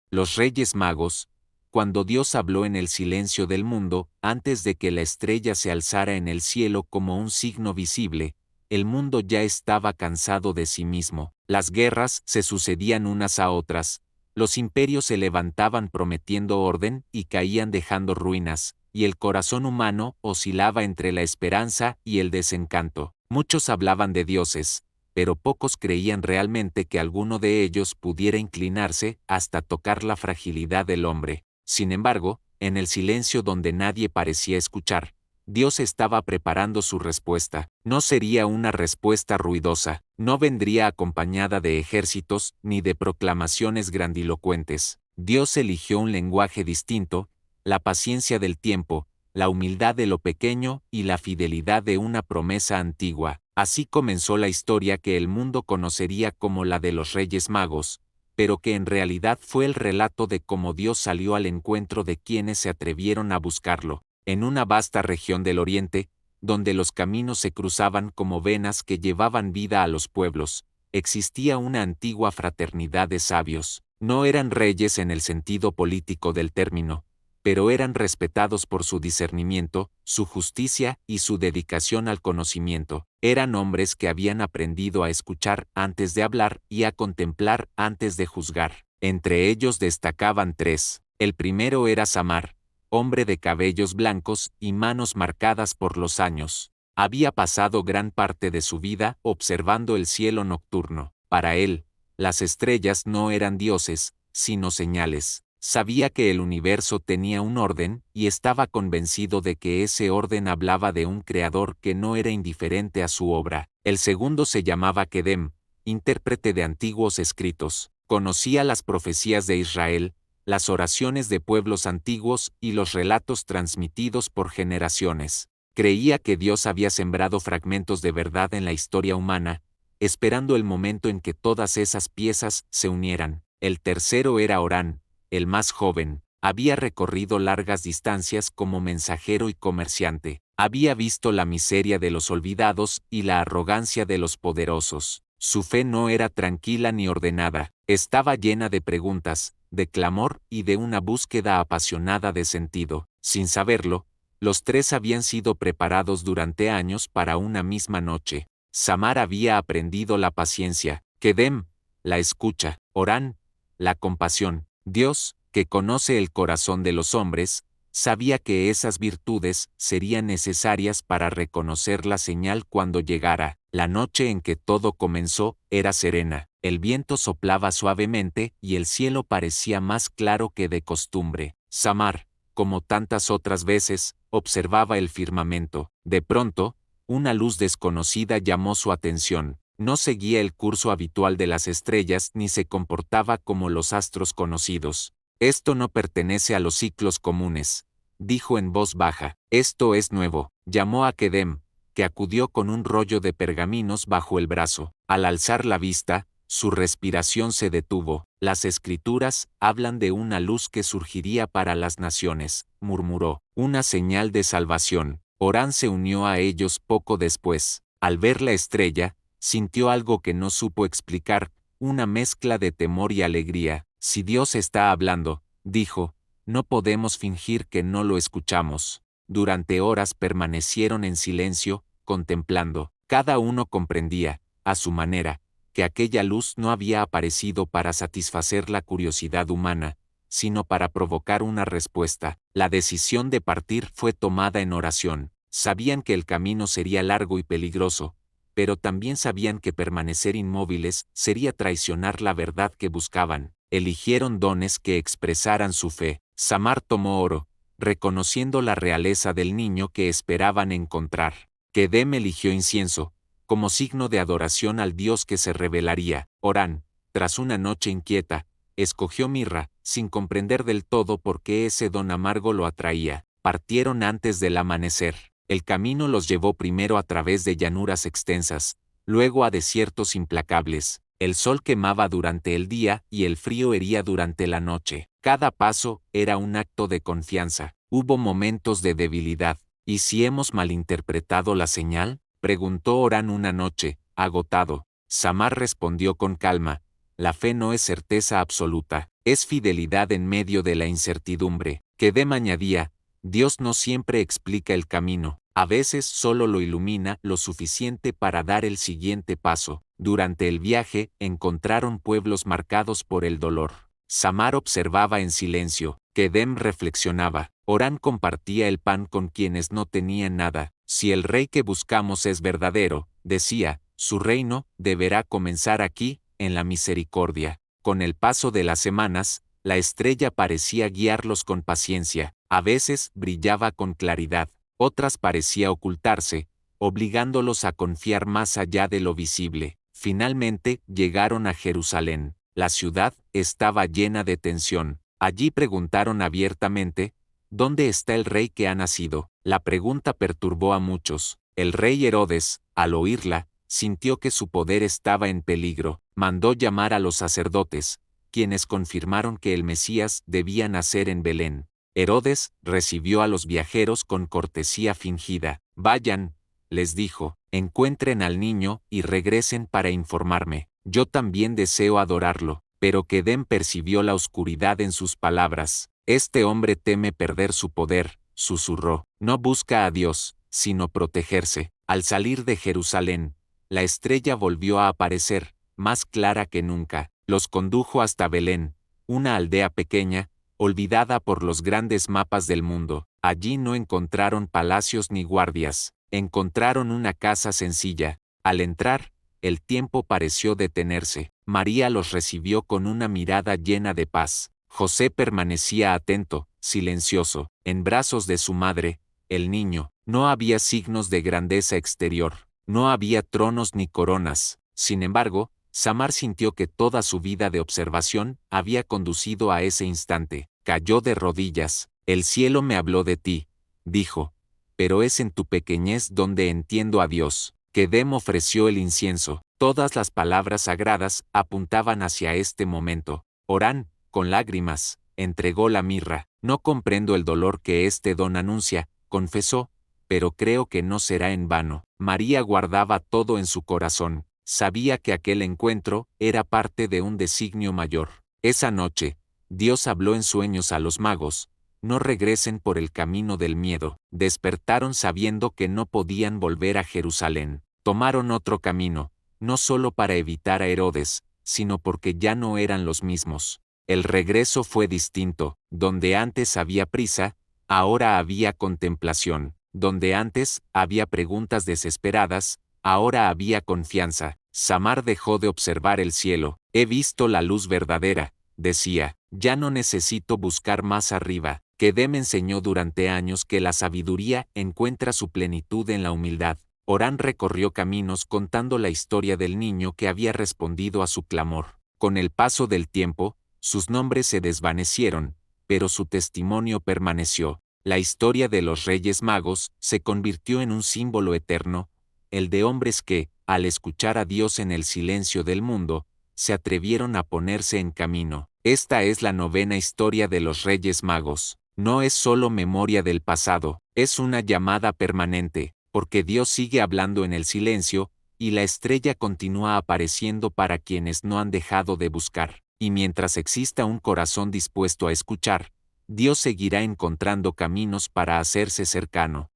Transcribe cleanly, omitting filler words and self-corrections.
Los Reyes Magos, cuando Dios habló en el silencio del mundo, antes de que la estrella se alzara en el cielo como un signo visible, el mundo ya estaba cansado de sí mismo. Las guerras se sucedían unas a otras, los imperios se levantaban prometiendo orden y caían dejando ruinas, y el corazón humano oscilaba entre la esperanza y el desencanto. Muchos hablaban de dioses, pero pocos creían realmente que alguno de ellos pudiera inclinarse hasta tocar la fragilidad del hombre. Sin embargo, en el silencio donde nadie parecía escuchar, Dios estaba preparando su respuesta. No sería una respuesta ruidosa, no vendría acompañada de ejércitos ni de proclamaciones grandilocuentes. Dios eligió un lenguaje distinto, la paciencia del tiempo, la humildad de lo pequeño y la fidelidad de una promesa antigua. Así comenzó la historia que el mundo conocería como la de los Reyes Magos, pero que en realidad fue el relato de cómo Dios salió al encuentro de quienes se atrevieron a buscarlo. En una vasta región del Oriente, donde los caminos se cruzaban como venas que llevaban vida a los pueblos, existía una antigua fraternidad de sabios. No eran reyes en el sentido político del término, pero eran respetados por su discernimiento, su justicia y su dedicación al conocimiento. Eran hombres que habían aprendido a escuchar antes de hablar y a contemplar antes de juzgar. Entre ellos destacaban tres. El primero era Samar, hombre de cabellos blancos y manos marcadas por los años. Había pasado gran parte de su vida observando el cielo nocturno. Para él, las estrellas no eran dioses, sino señales. Sabía que el universo tenía un orden y estaba convencido de que ese orden hablaba de un creador que no era indiferente a su obra. El segundo se llamaba Kedem, intérprete de antiguos escritos. Conocía las profecías de Israel, las oraciones de pueblos antiguos y los relatos transmitidos por generaciones. Creía que Dios había sembrado fragmentos de verdad en la historia humana, esperando el momento en que todas esas piezas se unieran. El tercero era Orán, el más joven. Había recorrido largas distancias como mensajero y comerciante. Había visto la miseria de los olvidados y la arrogancia de los poderosos. Su fe no era tranquila ni ordenada, estaba llena de preguntas, de clamor y de una búsqueda apasionada de sentido. Sin saberlo, los tres habían sido preparados durante años para una misma noche. Samar había aprendido la paciencia, Kedem, la escucha, Orán, la compasión. Dios, que conoce el corazón de los hombres, sabía que esas virtudes serían necesarias para reconocer la señal cuando llegara. La noche en que todo comenzó era serena, el viento soplaba suavemente y el cielo parecía más claro que de costumbre. Samar, como tantas otras veces, observaba el firmamento. De pronto, una luz desconocida llamó su atención. No seguía el curso habitual de las estrellas ni se comportaba como los astros conocidos. Esto no pertenece a los ciclos comunes, dijo en voz baja. Esto es nuevo. Llamó a Kedem, que acudió con un rollo de pergaminos bajo el brazo. Al alzar la vista, su respiración se detuvo. Las escrituras hablan de una luz que surgiría para las naciones, murmuró. Una señal de salvación. Orán se unió a ellos poco después. Al ver la estrella, sintió algo que no supo explicar, una mezcla de temor y alegría. Si Dios está hablando, dijo, no podemos fingir que no lo escuchamos. Durante horas permanecieron en silencio, contemplando. Cada uno comprendía, a su manera, que aquella luz no había aparecido para satisfacer la curiosidad humana, sino para provocar una respuesta. La decisión de partir fue tomada en oración. Sabían que el camino sería largo y peligroso, pero también sabían que permanecer inmóviles sería traicionar la verdad que buscaban. Eligieron dones que expresaran su fe. Samar tomó oro, reconociendo la realeza del niño que esperaban encontrar. Kedem eligió incienso, como signo de adoración al Dios que se revelaría. Orán, tras una noche inquieta, escogió mirra, sin comprender del todo por qué ese don amargo lo atraía. Partieron antes del amanecer. El camino los llevó primero a través de llanuras extensas, luego a desiertos implacables. El sol quemaba durante el día y el frío hería durante la noche. Cada paso era un acto de confianza. Hubo momentos de debilidad. ¿Y si hemos malinterpretado la señal?, preguntó Orán una noche, agotado. Samar respondió con calma, la fe no es certeza absoluta, es fidelidad en medio de la incertidumbre. Kedem añadía, Dios no siempre explica el camino, a veces solo lo ilumina lo suficiente para dar el siguiente paso. Durante el viaje, encontraron pueblos marcados por el dolor. Samar observaba en silencio, Kedem reflexionaba, Orán compartía el pan con quienes no tenían nada. Si el rey que buscamos es verdadero, decía, su reino deberá comenzar aquí, en la misericordia. Con el paso de las semanas, la estrella parecía guiarlos con paciencia, a veces brillaba con claridad, otras parecía ocultarse, obligándolos a confiar más allá de lo visible. Finalmente, llegaron a Jerusalén. La ciudad estaba llena de tensión. Allí preguntaron abiertamente, ¿dónde está el rey que ha nacido? La pregunta perturbó a muchos. El rey Herodes, al oírla, sintió que su poder estaba en peligro. Mandó llamar a los sacerdotes, quienes confirmaron que el Mesías debía nacer en Belén. Herodes recibió a los viajeros con cortesía fingida. Vayan, les dijo, encuentren al niño y regresen para informarme. Yo también deseo adorarlo. Pero Kedem percibió la oscuridad en sus palabras. Este hombre teme perder su poder, susurró. No busca a Dios, sino protegerse. Al salir de Jerusalén, la estrella volvió a aparecer, más clara que nunca. Los condujo hasta Belén, una aldea pequeña, olvidada por los grandes mapas del mundo. Allí no encontraron palacios ni guardias, encontraron una casa sencilla. Al entrar, el tiempo pareció detenerse. María los recibió con una mirada llena de paz. José permanecía atento, silencioso, en brazos de su madre, el niño. No había signos de grandeza exterior, no había tronos ni coronas. Sin embargo, Samar sintió que toda su vida de observación había conducido a ese instante. Cayó de rodillas. El cielo me habló de ti, dijo. Pero es en tu pequeñez donde entiendo a Dios. Kedem ofreció el incienso. Todas las palabras sagradas apuntaban hacia este momento. Orán, con lágrimas, entregó la mirra. No comprendo el dolor que este don anuncia, confesó, pero creo que no será en vano. María guardaba todo en su corazón. Sabía que aquel encuentro era parte de un designio mayor. Esa noche, Dios habló en sueños a los magos. No regresen por el camino del miedo. Despertaron sabiendo que no podían volver a Jerusalén. Tomaron otro camino, no solo para evitar a Herodes, sino porque ya no eran los mismos. El regreso fue distinto. Donde antes había prisa, ahora había contemplación. Donde antes había preguntas desesperadas, ahora había confianza. Samar dejó de observar el cielo. He visto la luz verdadera, decía. Ya no necesito buscar más arriba. Kedem enseñó durante años que la sabiduría encuentra su plenitud en la humildad. Orán recorrió caminos contando la historia del niño que había respondido a su clamor. Con el paso del tiempo, sus nombres se desvanecieron, pero su testimonio permaneció. La historia de los Reyes Magos se convirtió en un símbolo eterno, el de hombres que, al escuchar a Dios en el silencio del mundo, se atrevieron a ponerse en camino. Esta es la novena historia de los Reyes Magos. No es solo memoria del pasado, es una llamada permanente, porque Dios sigue hablando en el silencio, y la estrella continúa apareciendo para quienes no han dejado de buscar. Y mientras exista un corazón dispuesto a escuchar, Dios seguirá encontrando caminos para hacerse cercano.